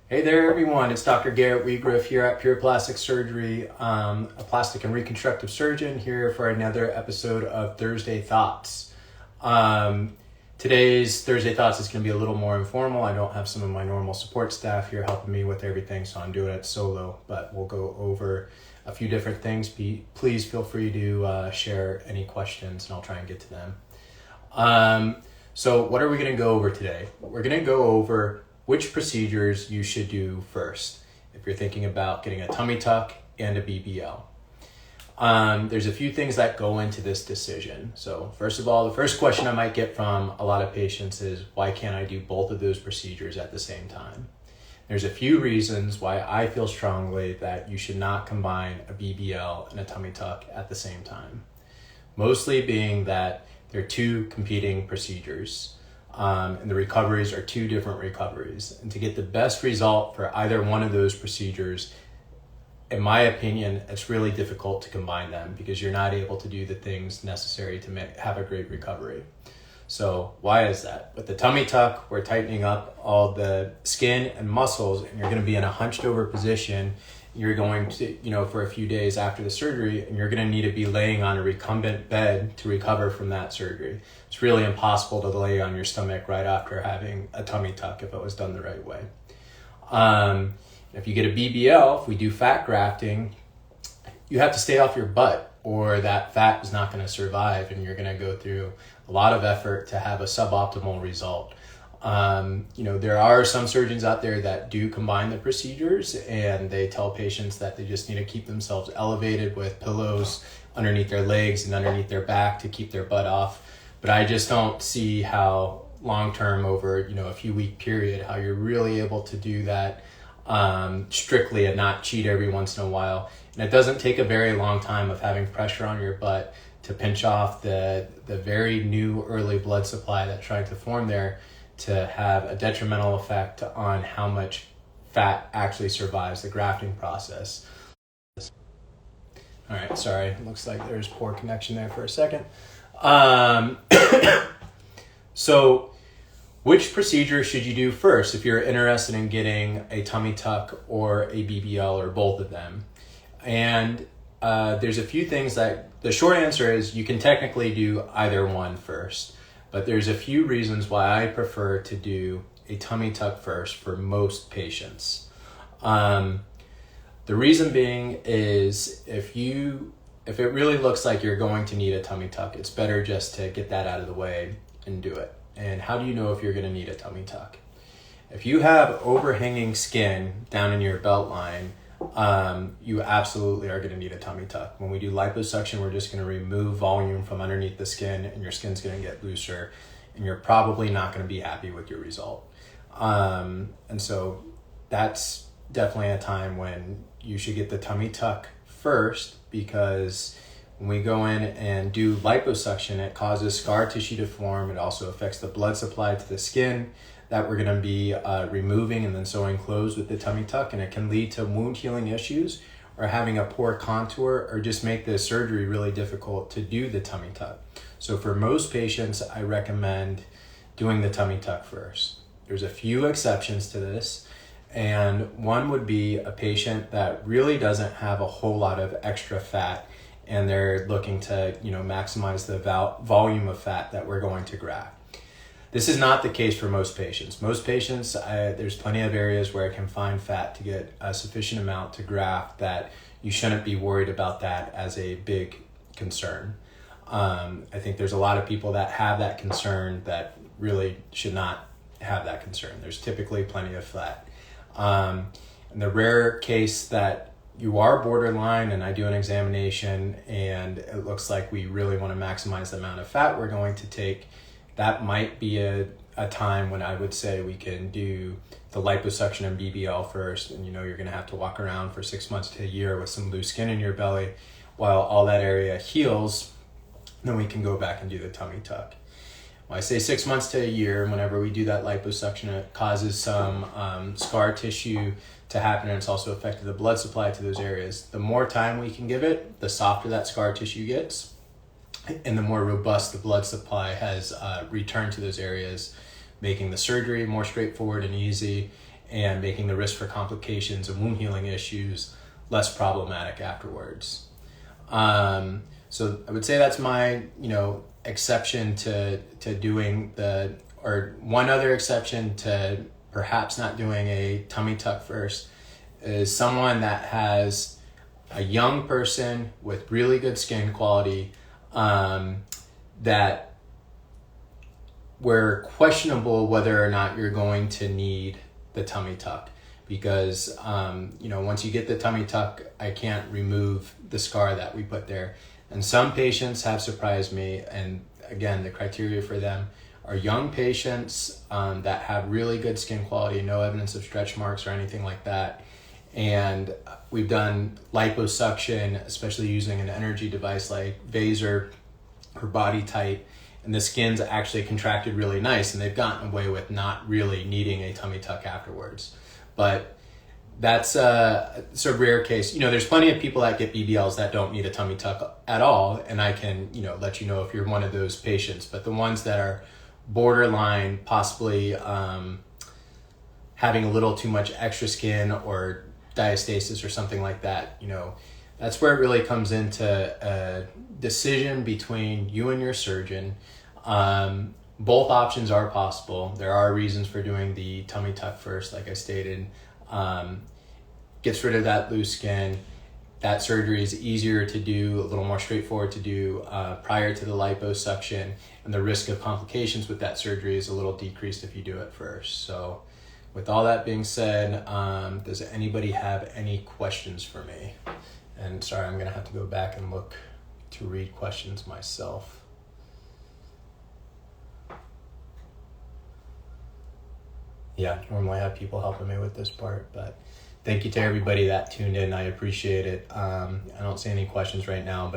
Hey there, everyone. It's Dr. Garrett Wegerif here at Pure Plastic Surgery, a plastic and reconstructive surgeon here for another episode of Thursday Thoughts. Today's Thursday Thoughts is going to be a little more informal. I don't have some of my normal support staff here helping me with everything, so I'm doing it solo, but we'll go over a few different things. Please feel free to share any questions and I'll try and get to them. So what are we going to go over today? We're going to go over which procedures you should do first if you're thinking about getting a tummy tuck and a BBL. There's a few things that go into this decision. So first of all, the first question I might get from a lot of patients is, why can't I do both of those procedures at the same time? There's a few reasons why I feel strongly that you should not combine a BBL and a tummy tuck at the same time. Mostly being that they're two competing procedures. And the recoveries are two different recoveries. And to get the best result for either one of those procedures, in my opinion, it's really difficult to combine them because you're not able to do the things necessary to have a great recovery. So why is that? With the tummy tuck, we're tightening up all the skin and muscles, and you're going to be in a hunched over position. You're going to, for a few days after the surgery, and you're going to need to be laying on a recumbent bed to recover from that surgery. It's really impossible to lay on your stomach right after having a tummy tuck if it was done the right way. If you get a BBL, if we do fat grafting, you have to stay off your butt or that fat is not going to survive and you're going to go through a lot of effort to have a suboptimal result. There are some surgeons out there that do combine the procedures and they tell patients that they just need to keep themselves elevated with pillows underneath their legs and underneath their back to keep their butt off. But I just don't see how long-term over, a few week period, how you're really able to do that strictly and not cheat every once in a while. And it doesn't take a very long time of having pressure on your butt to pinch off the very new early blood supply that's trying to form there to have a detrimental effect on how much fat actually survives the grafting process. All right, sorry, looks like there's poor connection there for a second. So which procedure should you do first if you're interested in getting a tummy tuck or a BBL or both of them? And there's a few things that the short answer is you can technically do either one first. But there's a few reasons why I prefer to do a tummy tuck first for most patients. The reason being is if it really looks like you're going to need a tummy tuck, it's better just to get that out of the way and do it. And how do you know if you're going to need a tummy tuck? If you have overhanging skin down in your belt line, you absolutely are going to need a tummy tuck. When we do liposuction, we're just going to remove volume from underneath the skin and your skin's going to get looser and you're probably not going to be happy with your result. And so that's definitely a time when you should get the tummy tuck first, because when we go in and do liposuction, it causes scar tissue to form. It also affects the blood supply to the skin that we're going to be removing and then sewing closed with the tummy tuck, and it can lead to wound healing issues or having a poor contour or just make the surgery really difficult to do the tummy tuck. So for most patients, I recommend doing the tummy tuck first. There's a few exceptions to this, and one would be a patient that really doesn't have a whole lot of extra fat and they're looking to maximize the volume of fat that we're going to graft. This is not the case for most patients. Most patients, there's plenty of areas where I can find fat to get a sufficient amount to graft that you shouldn't be worried about that as a big concern. I think there's a lot of people that have that concern that really should not have that concern. There's typically plenty of fat. In the rare case that you are borderline and I do an examination and it looks like we really want to maximize the amount of fat we're going to take, that might be a time when I would say we can do the liposuction and BBL first. And you're going to have to walk around for 6 months to a year with some loose skin in your belly while all that area heals. Then we can go back and do the tummy tuck. When I say 6 months to a year, whenever we do that liposuction, it causes some scar tissue to happen, and it's also affected the blood supply to those areas. The more time we can give it, the softer that scar tissue gets, and the more robust the blood supply has returned to those areas, making the surgery more straightforward and easy, and making the risk for complications and wound healing issues less problematic afterwards. So I would say that's my, exception to doing or one other exception to perhaps not doing a tummy tuck first is someone that has a young person with really good skin quality, that where questionable whether or not you're going to need the tummy tuck, because once you get the tummy tuck, I can't remove the scar that we put there. And some patients have surprised me, and again, the criteria for them are young patients that have really good skin quality, no evidence of stretch marks or anything like that. And we've done liposuction, especially using an energy device like Vaser or Body Tight, and the skin's actually contracted really nice, and they've gotten away with not really needing a tummy tuck afterwards. But that's it's a rare case. There's plenty of people that get BBLs that don't need a tummy tuck at all, and I can let you know if you're one of those patients. But the ones that are borderline, possibly having a little too much extra skin or diastasis or something like that, that's where it really comes into a decision between you and your surgeon. Both options are possible. There are reasons for doing the tummy tuck first, like I stated. Gets rid of that loose skin. That surgery is easier to do, a little more straightforward to do prior to the liposuction, and the risk of complications with that surgery is a little decreased if you do it first. So with all that being said, does anybody have any questions for me? And sorry, I'm going to have to go back and look to read questions myself. Yeah, normally I have people helping me with this part, but thank you to everybody that tuned in. I appreciate it. I don't see any questions right now, but